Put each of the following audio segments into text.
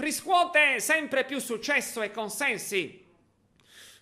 riscuote sempre più successo e consensi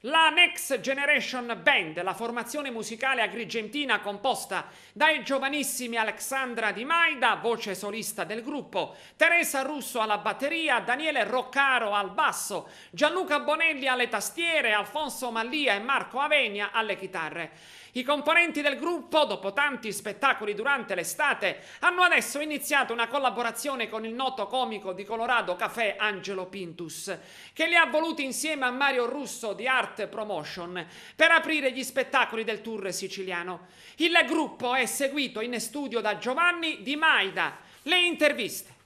la Next Generation Band, la formazione musicale agrigentina composta dai giovanissimi Alexandra Di Maida, voce solista del gruppo, Teresa Russo alla batteria, Daniele Roccaro al basso, Gianluca Bonelli alle tastiere, Alfonso Mallia e Marco Avenia alle chitarre. I componenti del gruppo, dopo tanti spettacoli durante l'estate, hanno adesso iniziato una collaborazione con il noto comico di Colorado Café Angelo Pintus, che li ha voluti insieme a Mario Russo di Art Promotion per aprire gli spettacoli del tour siciliano. Il gruppo è seguito in studio da Giovanni Di Maida. Le interviste.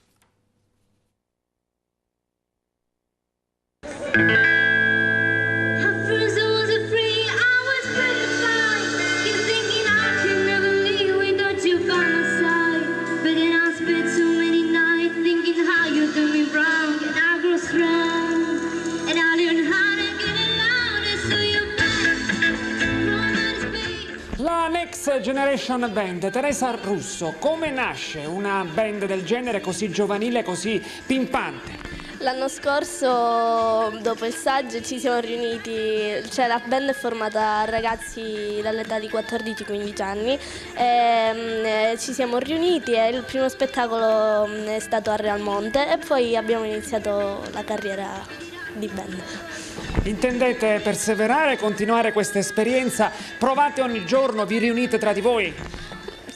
La Next Generation Band, Teresa Russo, come nasce una band del genere così giovanile, così pimpante? L'anno scorso, dopo il saggio, ci siamo riuniti, cioè la band è formata da ragazzi dall'età di 14-15 anni, ci siamo riuniti e il primo spettacolo è stato a Real Monte e poi abbiamo iniziato la carriera di band. Intendete perseverare, continuare questa esperienza? Provate ogni giorno, vi riunite tra di voi?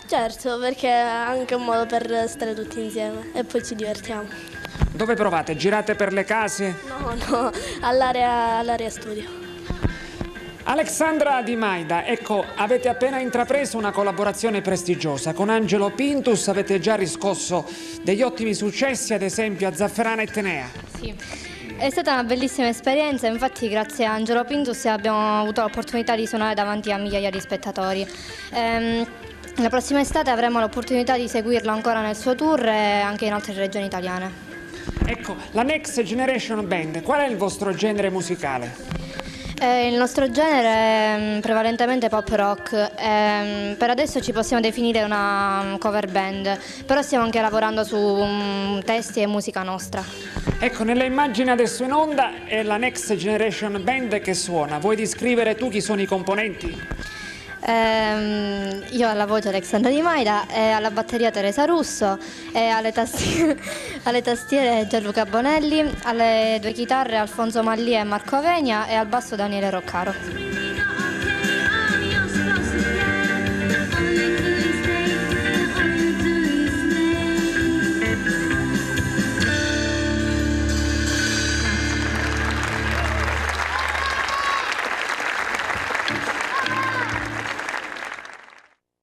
Certo, perché è anche un modo per stare tutti insieme e poi ci divertiamo. Dove provate? Girate per le case? No, all'area studio. Alexandra Di Maida, ecco, avete appena intrapreso una collaborazione prestigiosa. Con Angelo Pintus avete già riscosso degli ottimi successi, ad esempio a Zafferana e Tenea. Sì. È stata una bellissima esperienza, infatti grazie a Angelo Pintus abbiamo avuto l'opportunità di suonare davanti a migliaia di spettatori. La prossima estate avremo l'opportunità di seguirlo ancora nel suo tour e anche in altre regioni italiane. Ecco, la Next Generation Band, qual è il vostro genere musicale? Il nostro genere è prevalentemente pop rock, per adesso ci possiamo definire una cover band, però stiamo anche lavorando su testi e musica nostra. Ecco, nelle immagini adesso in onda è la Next Generation Band che suona. Vuoi descrivere tu chi sono i componenti? Io alla voce Alexandra Di Maida, alla batteria Teresa Russo, alle tastiere Gianluca Bonelli, alle due chitarre Alfonso Mallia e Marco Avenia e al basso Daniele Roccaro.